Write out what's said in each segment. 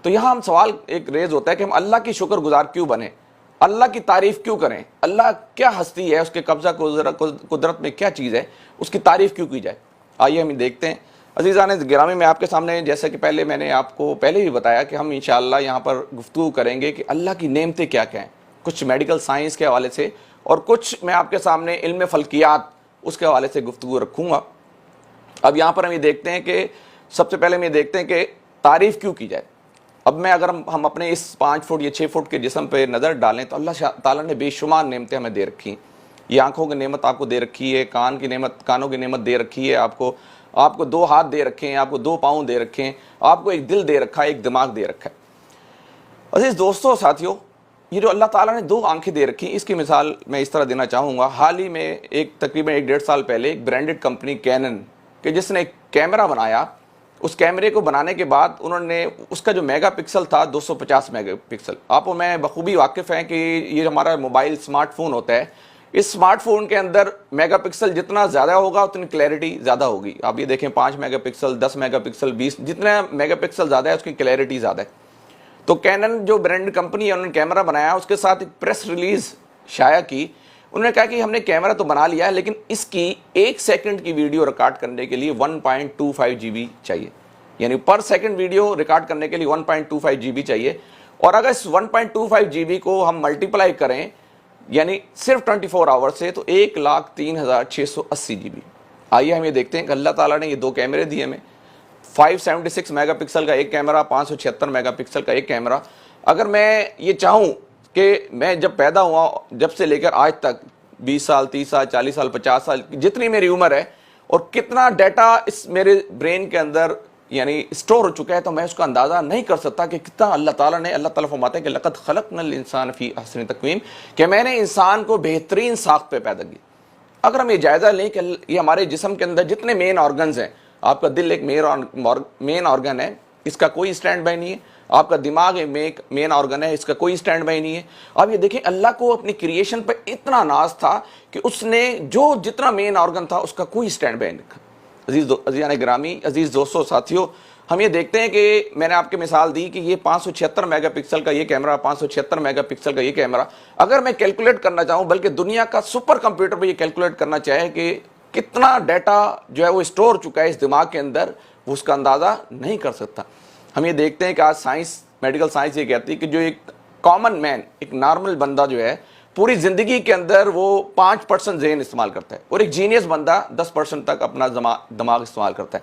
تو یہاں ہم سوال ایک ریز ہوتا ہے کہ ہم اللہ کی شکر گزار کیوں بنیں، اللہ کی تعریف کیوں کریں، اللہ کیا ہستی ہے، اس کے قبضہ قدرت میں کیا چیز ہے، اس کی تعریف کیوں کی جائے۔ آئیے ہم دیکھتے ہیں۔ عزیزان گرامی، میں آپ کے سامنے جیسا کہ پہلے میں نے آپ کو پہلے بھی بتایا کہ ہم انشاءاللہ یہاں پر گفتگو کریں گے کہ اللہ کی نعمتیں کیا کیا ہیں، کچھ میڈیکل سائنس کے حوالے سے اور کچھ میں آپ کے سامنے علم فلکیات اس کے حوالے سے گفتگو رکھوں گا۔ اب یہاں پر ہم یہ دیکھتے ہیں کہ سب سے پہلے ہم یہ دیکھتے ہیں کہ تعریف کیوں کی جائے۔ اب میں اگر ہم اپنے اس 5 فٹ یا 6 فٹ کے جسم پہ نظر ڈالیں تو اللہ تعالیٰ نے بے شمار نعمتیں ہمیں دے رکھی ہیں۔ یہ آنکھوں کی نعمت آپ کو دے رکھی ہے، کانوں کی نعمت دے رکھی ہے، آپ کو 2 ہاتھ دے رکھے ہیں، آپ کو 2 پاؤں دے رکھے ہیں، آپ کو ایک دل دے رکھا ہے، ایک دماغ دے رکھا ہے۔ عزیز دوستو ساتھیو، یہ جو اللہ تعالیٰ نے 2 آنکھیں دے رکھی، اس کی مثال میں اس طرح دینا چاہوں گا۔ حال ہی میں تقریباً 1.5 سال پہلے ایک برانڈڈ کمپنی کینن کہ جس نے ایک کیمرہ بنایا، اس کیمرے کو بنانے کے بعد انہوں نے اس کا جو میگا پکسل تھا 250 میگا پکسل، آپ اور میں بخوبی واقف ہیں کہ یہ ہمارا موبائل اسمارٹ فون ہوتا ہے، اس اسمارٹ فون کے اندر میگا پکسل جتنا زیادہ ہوگا اتنی کلیئرٹی زیادہ ہوگی۔ آپ یہ دیکھیں 5 میگا پکسل، 10 میگا پکسل، 20، جتنا میگا پکسل زیادہ ہے اس کی کلیئرٹی زیادہ ہے۔ تو کینن جو برانڈ کمپنی ہے، انہوں نے کیمرہ بنایا، اس کے ساتھ ایک پریس ریلیز شائع کی۔ انہوں نے کہا کہ ہم نے کیمرہ تو بنا لیا ہے لیکن اس کی 1 سیکنڈ کی ویڈیو ریکارڈ کرنے کے لیے 1.25 GB چاہیے، یعنی پر سیکنڈ ویڈیو ریکارڈ کرنے کے لیے 1.25 GB چاہیے۔ اور اگر اس 1.25 GB کو ہم ملٹیپلائی کریں یعنی صرف 24 آور سے تو 1,03,680 GB۔ آئیے ہم یہ دیکھتے ہیں کہ اللہ تعالیٰ نے یہ 2 کیمرے دیے ہمیں، 576 میگا پکسل کا ایک کیمرہ، 576 میگا پکسل کا ایک کیمرہ۔ اگر میں یہ چاہوں کہ میں جب پیدا ہوا جب سے لے کر آج تک 20 سال، 30 سال، 40 سال، 50 سال، جتنی میری عمر ہے اور کتنا ڈیٹا اس میرے برین کے اندر یعنی اسٹور ہو چکا ہے، تو میں اس کا اندازہ نہیں کر سکتا کہ کتنا اللہ تعالیٰ فرماتے ہیں کہ لقد خلقنا الانسان فی احسن تقویم، کہ میں نے انسان کو بہترین ساخت پہ پیدا کیا۔ اگر ہم یہ جائزہ لیں کہ یہ ہمارے جسم کے اندر جتنے مین آرگنز ہیں، آپ کا دل ایک مین آرگن ہے، اس کا کوئی اسٹینڈ بائی نہیں ہے، آپ کا دماغ ایک مین آرگن ہے، اس کا کوئی اسٹینڈ بائی نہیں ہے۔ اب یہ دیکھیں اللہ کو اپنی کریشن پہ اتنا ناز تھا کہ اس نے جو جتنا مین آرگن تھا اس کا کوئی اسٹینڈ بائی نہیں رکھا۔ عزیزان گرامی، عزیز دوستو ساتھیو، ہم یہ دیکھتے ہیں کہ میں نے آپ کے مثال دی کہ یہ 576 میگا پکسل کا یہ کیمرہ، 576 میگا پکسل کا یہ کیمرہ، اگر میں کیلکولیٹ کرنا چاہوں، بلکہ دنیا کا سپر کمپیوٹر پہ یہ کیلکولیٹ کرنا چاہے کہ کتنا ڈیٹا جو ہے وہ اسٹور چکا ہے اس دماغ کے اندر، وہ اس کا اندازہ نہیں کر سکتا۔ ہم یہ دیکھتے ہیں کہ آج میڈیکل سائنس یہ کہتی ہے کہ جو ایک کامن مین، ایک نارمل بندہ جو ہے پوری زندگی کے اندر وہ 5% ذہن استعمال کرتا ہے اور ایک جینیس بندہ 10% تک اپنا دماغ استعمال کرتا ہے۔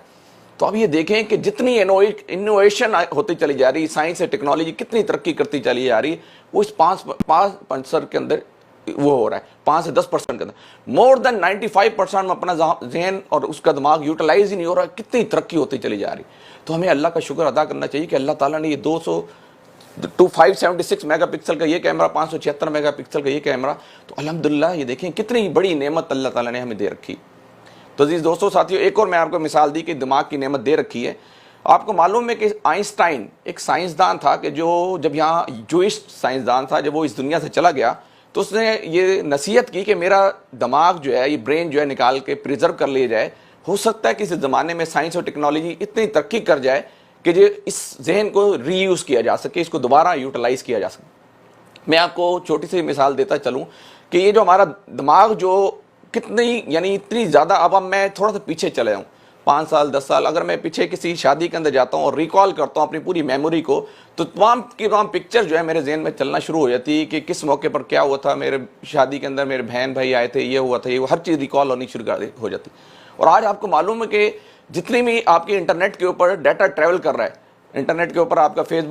تو اب یہ دیکھیں کہ جتنی انوویشن ہوتی چلی جا رہی، سائنس اور ٹیکنالوجی کتنی ترقی کرتی چلی جا رہی ہے، وہ اس 5% کے اندر وہ ہو رہا ہے، 5 سے 10% کے اندر مور دین 95% میں اپنا ذہن اور اس کا دماغ یوٹیلائز ہی نہیں ہو رہا ہے۔ کتنی ترقی ہوتی چلی جا رہی، تو ہمیں اللہ کا شکر ادا کرنا چاہیے کہ اللہ تعالیٰ نے یہ 576 میگا پکسل کا یہ کیمرہ، 576 میگا پکسل کا یہ کیمرہ، تو الحمدللہ یہ دیکھیں کتنی بڑی نعمت اللہ تعالیٰ نے ہمیں دے رکھی۔ تو عزیز دوستو ساتھیو، ایک اور میں آپ کو مثال دی کہ دماغ کی نعمت دے رکھی ہے۔ آپ کو معلوم ہے کہ آئنسٹائن ایک سائنسدان تھا کہ جب یہاں جوئش سائنسدان تھا، جب وہ اس دنیا سے چلا گیا تو اس نے یہ نصیحت کی کہ میرا دماغ جو ہے، یہ برین جو ہے نکال کے پریزرو کر لیا جائے۔ ہو سکتا ہے کہ اس زمانے میں سائنس اور ٹیکنالوجی اتنی ترقی کر جائے کہ اس ذہن کو ری یوز کیا جا سکے، اس کو دوبارہ یوٹیلائز کیا جا سکے۔ میں آپ کو چھوٹی سی مثال دیتا چلوں کہ یہ جو ہمارا دماغ جو کتنی یعنی اتنی زیادہ، اب میں تھوڑا سا پیچھے چلے ہوں 5 سال 10 سال، اگر میں پیچھے کسی شادی کے اندر جاتا ہوں اور ریکال کرتا ہوں اپنی پوری میموری کو، تو تمام کی تمام پکچر جو ہے میرے ذہن میں چلنا شروع ہو جاتی ہے کہ کس موقع پر کیا ہوا تھا، میرے شادی کے اندر میرے بہن بھائی آئے تھے، یہ ہوا تھا، یہ ہر چیز ریکال ہونی شروع ہو جاتی۔ اور آج آپ کو معلوم ہے کہ جتنی بھی آپ کے انٹرنیٹ کے اوپر ڈیٹا ٹریول کر رہا ہے، انٹرنیٹ کے اوپر آپ کا فیس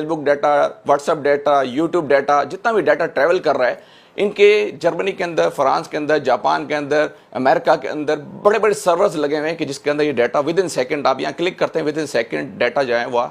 بک data, WhatsApp data, YouTube data, جتنا بھی ڈیٹا ٹریول کر رہا ہے، ان کے جرمنی کے اندر، فرانس کے اندر، جاپان کے اندر، امریکہ کے اندر بڑے بڑے سرورز لگے ہوئے ہیں کہ جس کے اندر یہ ڈیٹا ود ان سیکنڈ، آپ یہاں کلک کرتے ہیں ود ان سیکنڈ ڈیٹا جو ہے وہ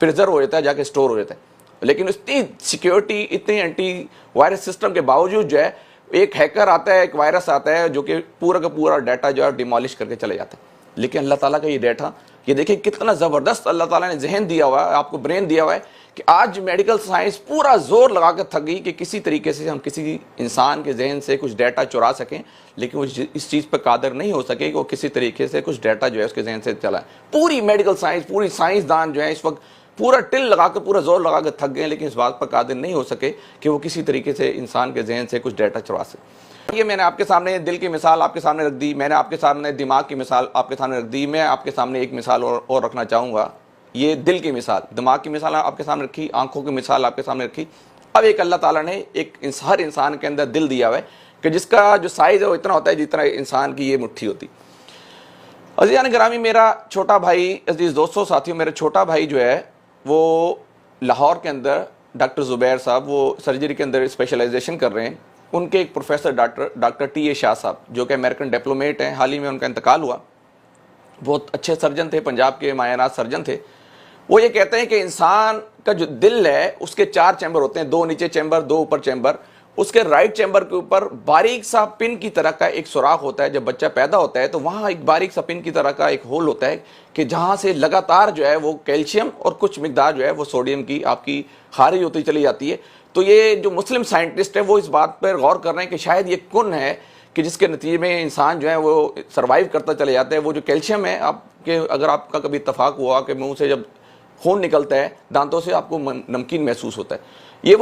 پریزرو ہو جاتا ہے، جا کے اسٹور ہو جاتا ہے۔ لیکن اتنی سیکیورٹی، اتنی اینٹی وائرس سسٹم کے باوجود جو ہے ایک ہیکر آتا ہے، ایک وائرس آتا ہے جو کہ پورا کا پورا ڈیٹا جو ہے ڈیمالش کر کے چلے جاتا ہے۔ لیکن اللہ تعالیٰ کا یہ ڈیٹا یہ دیکھیں کتنا زبردست اللہ تعالیٰ نے ذہن دیا ہوا ہے، آپ کو برین دیا ہوا ہے کہ آج میڈیکل سائنس پورا زور لگا کر تھک گئی کہ کسی طریقے سے ہم کسی انسان کے ذہن سے کچھ ڈیٹا چرا سکیں، لیکن وہ اس چیز پر قادر نہیں ہو سکے کہ وہ کسی طریقے سے کچھ ڈیٹا جو ہے اس کے ذہن سے چلائے. پوری میڈیکل سائنس، پوری سائنسدان جو ہے اس وقت پورا ٹل لگا کر، پورا زور لگا کر تھک گئے، لیکن اس بات پر قادر نہیں ہو سکے کہ وہ کسی طریقے سے انسان کے ذہن سے کچھ ڈیٹا چرا سکے. یہ میں نے آپ کے سامنے دل کی مثال آپ کے سامنے رکھ دی، میں نے آپ کے سامنے دماغ کی مثال آپ کے سامنے رکھ دی. میں آپ کے سامنے ایک مثال اور رکھنا چاہوں گا. یہ دل کی مثال، دماغ کی مثال آپ کے سامنے رکھی، آنکھوں کی مثال آپ کے سامنے رکھی. اب ایک اللہ تعالیٰ نے ایک ہر انسان کے اندر دل دیا ہوا ہے کہ جس کا جو سائز ہے وہ اتنا ہوتا ہے جتنا انسان کی یہ مٹھی ہوتی. عزیزان گرامی، میرا چھوٹا بھائی، عزیز دوستوں ساتھیوں، میرا چھوٹا بھائی جو ہے وہ لاہور کے اندر ڈاکٹر زبیر صاحب، وہ سرجری کے اندر اسپیشلائزیشن کر رہے ہیں. ان کے ایک پروفیسر ڈاکٹر ٹی اے شاہ صاحب جو کہ امریکن ڈپلومیٹ ہیں، حال ہی میں ان کا انتقال ہوا. بہت اچھے سرجن تھے، پنجاب کے معائنات سرجن تھے. وہ یہ کہتے ہیں کہ انسان کا جو دل ہے اس کے 4 چیمبر ہوتے ہیں، 2 نیچے چیمبر، 2 اوپر چیمبر. اس کے رائٹ چیمبر کے اوپر باریک سا پن کی طرح کا ایک سوراخ ہوتا ہے. جب بچہ پیدا ہوتا ہے تو وہاں ایک باریک سا پن کی طرح کا ایک ہول ہوتا ہے کہ جہاں سے لگاتار جو ہے وہ کیلشیم اور کچھ مقدار جو ہے وہ سوڈیم کی آپ کی خارج ہوتی چلی جاتی ہے. تو یہ جو مسلم سائنٹسٹ ہیں وہ اس بات پر غور کر رہے ہیں کہ شاید یہ کن ہے کہ جس کے نتیجے میں انسان جو ہے وہ سروائیو کرتا چلے جاتا ہے. وہ جو کیلشیم ہے، آپ کے اگر آپ کا کبھی اتفاق ہوا کہ منہ سے جب خون نکلتا ہے دانتوں سے، آپ کو نمکین محسوس ہوتا ہے. یہ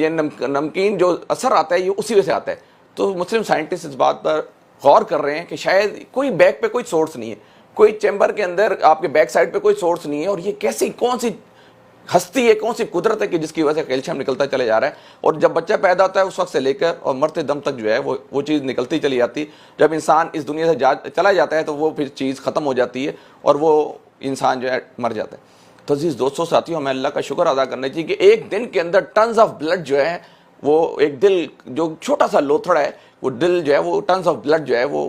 نمکین جو اثر آتا ہے یہ اسی وجہ سے آتا ہے. تو مسلم سائنٹسٹ اس بات پر غور کر رہے ہیں کہ شاید کوئی بیک پہ کوئی سورس نہیں ہے، کوئی چیمبر کے اندر آپ کے بیک سائڈ پہ کوئی سورس نہیں ہے، اور یہ کون سی ہستی ہے، کون سی قدرت ہے کہ جس کی وجہ سے کیلشیم نکلتا چلے جا رہا ہے. اور جب بچہ پیدا ہوتا ہے اس وقت سے لے کر اور مرتے دم تک جو ہے وہ چیز نکلتی چلی جاتی. جب انسان اس دنیا سے چلا جاتا ہے تو وہ پھر چیز ختم ہو جاتی ہے اور وہ انسان جو ہے مر جاتا ہے. تو عزیز دوستوں ساتھیوں، ہمیں اللہ کا شکر ادا کرنا چاہیے کہ ایک دن کے اندر ٹنز آف بلڈ جو ہے وہ ایک دل جو چھوٹا سا لوتھڑا ہے، وہ دل جو ہے وہ ٹنز آف بلڈ جو ہے وہ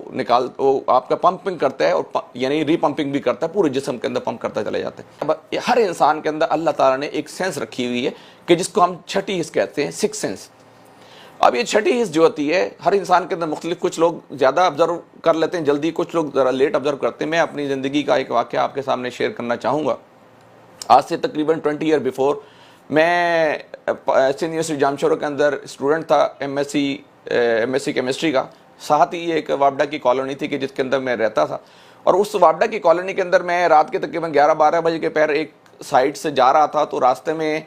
وہ آپ کا پمپنگ کرتا ہے، اور یعنی ری پمپنگ بھی کرتا ہے، پورے جسم کے اندر پمپ کرتا چلا جاتا ہے. اب ہر انسان کے اندر اللہ تعالیٰ نے ایک سینس رکھی ہوئی ہے کہ جس کو ہم چھٹی حس کہتے ہیں، 6 سینس. اب یہ چھٹی حس جو ہوتی ہے ہر انسان کے اندر مختلف، کچھ لوگ زیادہ آبزرو کر لیتے ہیں جلدی، کچھ لوگ ذرا لیٹ آبزرو کرتے ہیں. میں اپنی زندگی کا ایک واقعہ آپ کے سامنے شیئر کرنا چاہوں گا. آج سے تقریباً 20 ایئر بیفور میں سندھ یونیورسٹی جامشورہ کے اندر اسٹوڈنٹ تھا ایم ایس سی کیمسٹری کا. ساتھ ہی ایک وابڈا کی کالونی تھی کہ جس کے اندر میں رہتا تھا، اور اس وابڈا کی کالونی کے اندر میں رات کے تقریباً 11-12 بجے کے پیر ایک سائڈ سے جا رہا تھا. تو راستے میں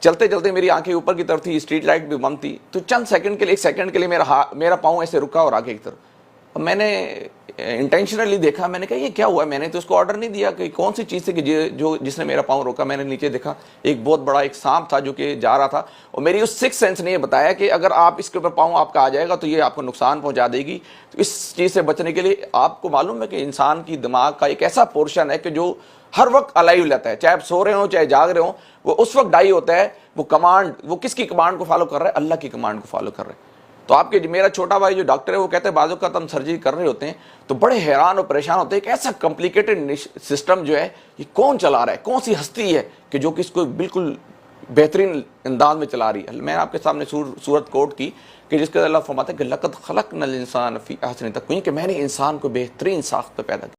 چلتے چلتے میری آنکھیں اوپر کی طرف تھی، اسٹریٹ لائٹ بھی بند تھی. تو چند سیکنڈ کے لیے، 1 سیکنڈ کے لیے میرا پاؤں ایسے رکا اور آگے کی طرف. اب میں نے انٹینشنلی دیکھا، میں نے کہا یہ کیا ہوا ہے؟ میں نے تو اس کو آرڈر نہیں دیا کہ کون سی چیز تھی کہ جس نے میرا پاؤں روکا. میں نے نیچے دیکھا، ایک بہت بڑا ایک سانپ تھا جو کہ جا رہا تھا. اور میری اس 6 سینس نے یہ بتایا کہ اگر آپ اس کے اوپر پاؤں آپ کا آ جائے گا تو یہ آپ کو نقصان پہنچا دے گی. تو اس چیز سے بچنے کے لیے آپ کو معلوم ہے کہ انسان کی دماغ کا ایک ایسا پورشن ہے کہ جو ہر وقت الائیو لیتا ہے، چاہے آپ سو رہے ہوں چاہے جاگ رہے ہوں، وہ اس وقت ڈائی ہوتا ہے. وہ کس کی کمانڈ کو فالو کر رہا ہے؟ اللہ کی کمانڈ کو فالو کر رہا ہے. تو آپ کے میرا چھوٹا بھائی جو ڈاکٹر ہے وہ کہتے ہیں بعض اوقات ہم سرجری کر رہے ہوتے ہیں تو بڑے حیران اور پریشان ہوتے ہیں کہ ایسا کمپلیکیٹڈ سسٹم جو ہے یہ کون چلا رہا ہے، کون سی ہستی ہے کہ جو کہ اس کو بالکل بہترین انداز میں چلا رہی ہے. میں آپ کے سامنے سورت کوٹ کی کہ جس کے اللہ فرماتا ہے کہ لقد خلقنا الانسان فی احسن تقویم، کہ میں نے انسان کو بہترین ساخت پہ پیدا کیا.